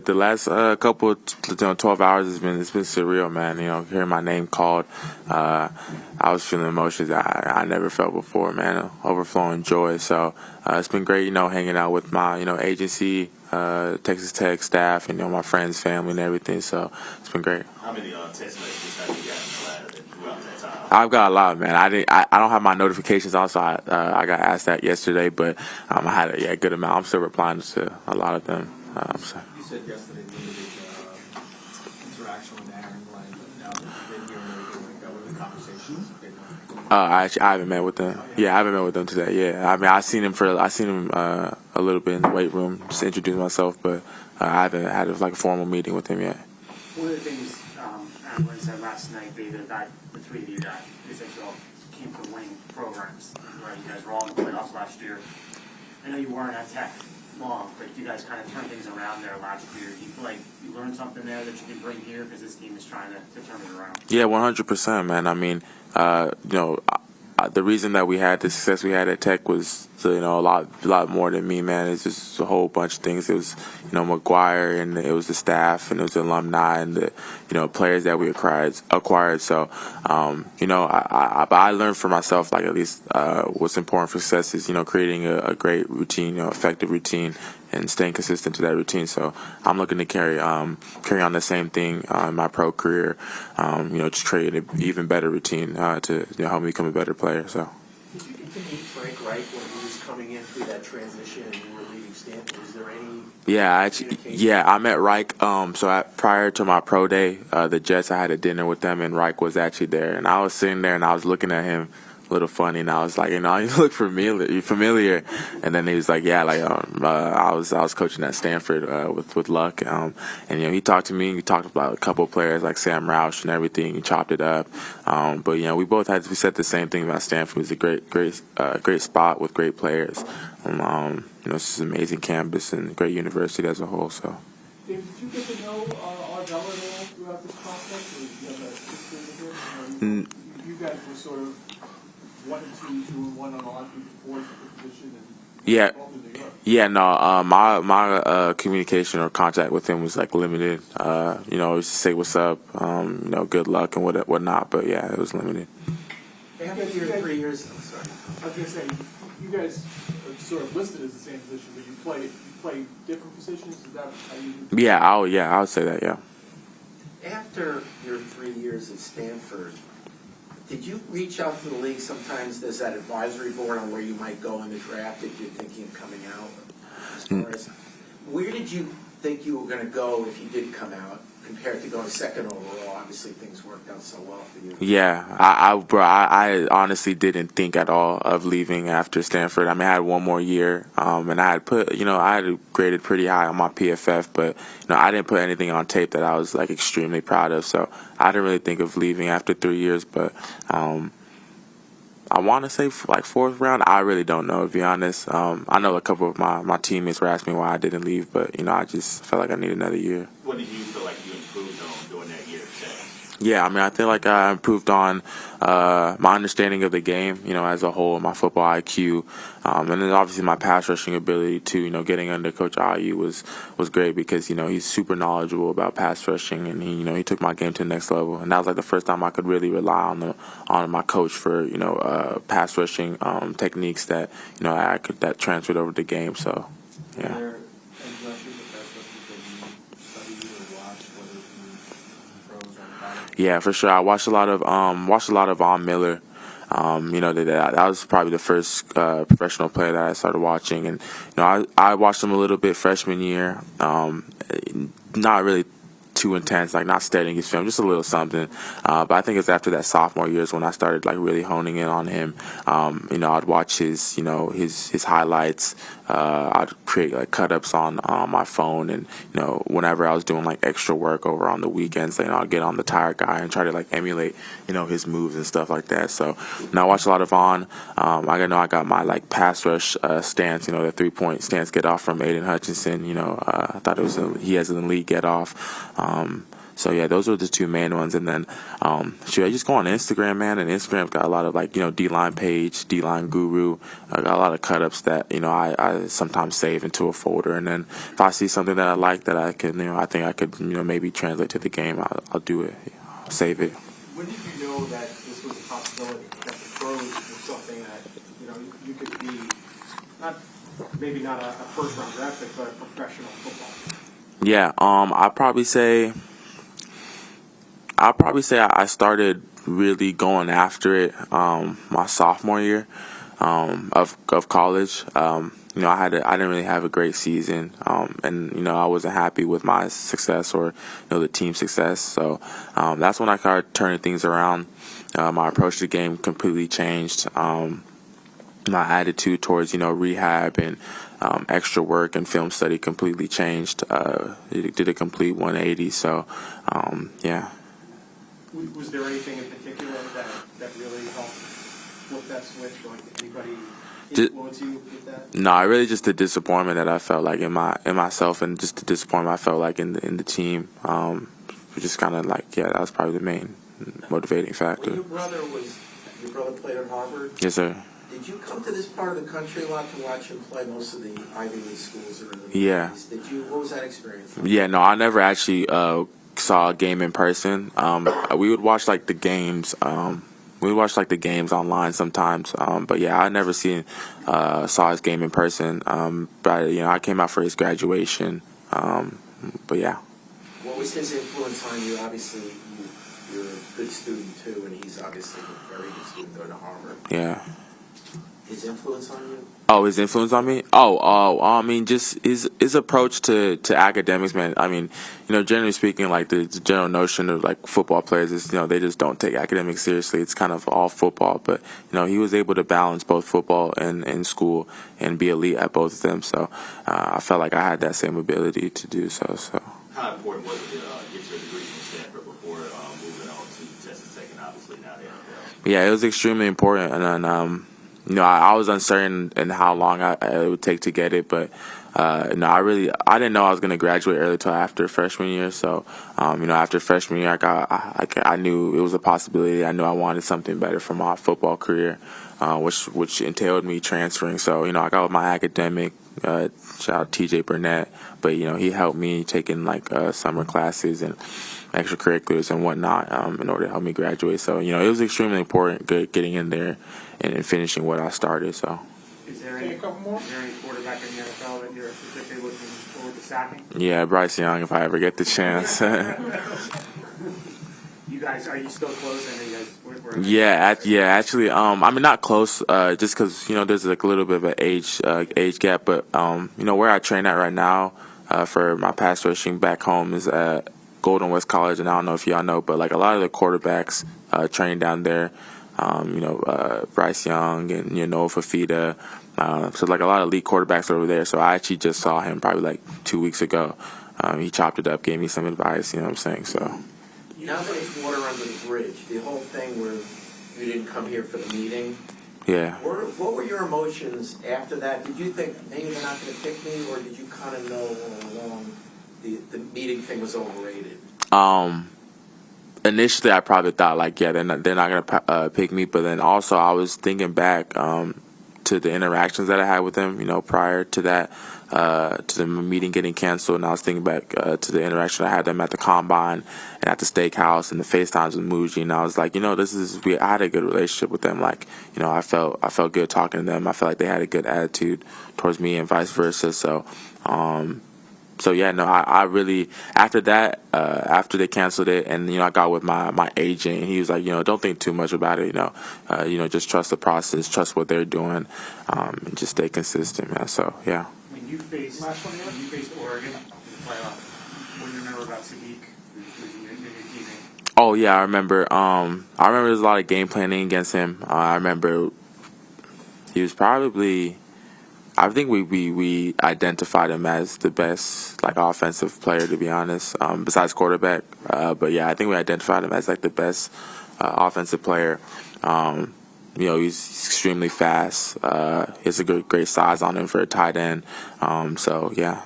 The last couple of 12 hours it's been surreal, man. Hearing my name called, I was feeling emotions I never felt before, man. Overflowing joy. So it's been great, hanging out with my agency, Texas Tech staff, and my friends, family, and everything. So it's been great. How many text messages have you gotten throughout that time? I've got a lot, man. I don't have my notifications on, so I got asked that yesterday, but I had a good amount. I'm still replying to a lot of them. You said yesterday limited interaction with Aaron Glenn, but now that you've been here and everything like that, what are the conversations? I haven't met with them. Yeah, I haven't met with them today. Yeah, I mean, I seen him a little bit in the weight room, just to introduce myself, but I haven't had a formal meeting with him yet. One of the things Aaron Glenn said last night, the three of you got, is that you all came from winning programs, right? You guys were all in the playoffs last year. I know you weren't at Tech long, but you guys kind of turned things around there last year. Do you feel like you learned something there that you can bring here because this team is trying to turn it around? Yeah, 100%, man. I mean, the reason that we had the success we had at Tech was a lot more than me, man. It's just a whole bunch of things. It was McGuire, and it was the staff, and it was the alumni, and the players that we acquired. So I learned for myself, like, at least what's important for success is creating a great routine, effective routine, and staying consistent to that routine. So I'm looking to carry on the same thing in my pro career. Just create an even better routine to help me become a better player. So. Did you get to meet Frank Reich when he was coming in through that transition and you were leaving Stanford? Was there any? I met Reich. Prior to my pro day, the Jets, I had a dinner with them, and Reich was actually there. And I was sitting there, and I was looking at him a little funny, and I was like, you look familiar. And then he was like, yeah, I was coaching at Stanford with Luck, and he talked to me. He talked about a couple of players like Sam Roush and everything. He chopped it up, but we said the same thing about Stanford. It was a great spot with great players. It's just an amazing campus and a great university as a whole. So. Did you get to know Arbella at all throughout this process, or did you have a history with him? You guys were sort of doing one-on-one before the position, and Yeah, no. My communication or contact with him was limited. Just say what's up, good luck and whatnot. But yeah, it was limited. After your 3 years, I'm sorry. I was going to say, you guys are sort of listed as the same position, but you play different positions. Is that how you? I would say that. Yeah. After your 3 years at Stanford, did you reach out to the league sometimes? There's that advisory board on where you might go in the draft if you're thinking of coming out. As far as where did you think you were going to go if you did come out, compared to going second overall? Obviously, things worked out so well for you. Yeah, I honestly didn't think at all of leaving after Stanford. I mean, I had one more year, and I had graded pretty high on my PFF, but I didn't put anything on tape that I was extremely proud of. So I didn't really think of leaving after 3 years, but I want to say fourth round. I really don't know, to be honest. I know a couple of my teammates were asking me why I didn't leave, but I just felt like I needed another year. What did you feel like you improved on during that year? Yeah, I mean, I feel like I improved on my understanding of the game, as a whole, my football IQ, and then obviously my pass rushing ability too. Getting under Coach IU was great because he's super knowledgeable about pass rushing, and he took my game to the next level. And that was the first time I could really rely on my coach for pass rushing techniques that that transferred over to the game. So yeah. Yeah, for sure. I watched a lot of Von Miller. That was probably the first professional player that I started watching, and I watched him a little bit freshman year. Not really too intense, not studying his film, just a little something. But I think it's after that sophomore year is when I started really honing in on him. I'd watch his highlights. I'd create cut-ups on my phone, and whenever I was doing extra work over on the weekends, I'd get on the Tired Guy and try to emulate his moves and stuff like that. So I watched a lot of Vaughn. I got my pass rush stance, the 3-point stance get off from Aiden Hutchinson. I thought he has an elite get off. So yeah, those are the two main ones. And then should I just go on Instagram, man? And Instagram's got a lot of like D-line page, D-line guru. I got a lot of cut ups that I sometimes save into a folder. And then if I see something that I like that I can I think I could maybe translate to the game, I'll do it. I'll save it. When did you know that this was a possibility, that the pros was something that, you could be, maybe not a first-round draft pick, but a professional football? Yeah, I'd probably say I started really going after it my sophomore year of college. I didn't really have a great season, and I wasn't happy with my success or the team's success. So that's when I started turning things around. My approach to the game completely changed. My attitude towards rehab and extra work and film study completely changed. It did a complete 180. So yeah. Was there anything in particular that really helped flip that switch? Like, anybody influence you with that? No, I really just the disappointment that I felt like in myself, and just the disappointment I felt like in the team. Just kind of like, that was probably the main motivating factor. When your brother played at Harvard? Yes, sir. Did you come to this part of the country a lot to watch him play? Most of the Ivy League schools are in the Northeast. What was that experience like? Yeah, no, I never actually saw a game in person. We would watch like the games. We would watch like the games online sometimes. But yeah, I never saw his game in person. But I came out for his graduation. But yeah. What was his influence on you? Obviously, you're a good student too, and he's obviously a very good student going to Harvard. Yeah. His influence on you? Oh, his influence on me? I mean, just his approach to academics, man. I mean, generally speaking, like the general notion of like football players is, they just don't take academics seriously. It's kind of all football, but he was able to balance both football and school and be elite at both of them. So I felt like I had that same ability to do so. So. How important was it to get your degree from Stanford before moving on to Texas Tech and obviously now the NFL? Yeah, it was extremely important, and then I was uncertain in how long it would take to get it, but I didn't know I was going to graduate early till after freshman year. So after freshman year, I knew it was a possibility. I knew I wanted something better for my football career, which entailed me transferring. So I got with my academic. Shout out TJ Burnett, but he helped me taking like summer classes and extracurriculars and whatnot in order to help me graduate. So it was extremely important getting in there and finishing what I started. So Is there any quarterback in the NFL that you're particularly looking forward to sacking? Yeah, Bryce Young, if I ever get the chance. You guys, are you still close? I know you guys were Yeah, actually, I mean, not close, just because, there's like a little bit of an age gap, but, where I train at right now, for my pass rushing back home is at Golden West College, and I don't know if y'all know, but like a lot of the quarterbacks, train down there, Bryce Young and, Noah Fafita, so like a lot of elite quarterbacks over there, so I actually just saw him probably like 2 weeks ago. He chopped it up, gave me some advice, you know what I'm saying, so. Now that it's water under the bridge, the whole thing where you didn't come here for the meeting, Yeah. what were your emotions after that? Did you think, maybe they're not going to pick me, or did you kind of know all along the meeting thing was overrated? Initially, I probably thought, like, they're not going to pick me, but then also I was thinking back to the interactions that I had with them, prior to that, to the meeting getting canceled, and I was thinking back to the interaction I had them at the Combine and at the steakhouse and the FaceTimes with Muji, and I was like, I had a good relationship with them. Like, I felt good talking to them. I felt like they had a good attitude towards me and vice versa. So, I really, after that, after they canceled it, and I got with my agent, and he was like, don't think too much about it, just trust the process, trust what they're doing, and just stay consistent, man. So yeah. When you faced Oregon in the playoff, what do you remember about Sadiq, who's your teammate? Oh yeah, I remember. There's a lot of game planning against him. I remember he was probably. I think we identified him as the best offensive player, to be honest, besides quarterback. But yeah, I think we identified him as the best offensive player. He's extremely fast. He has a great size on him for a tight end. So yeah.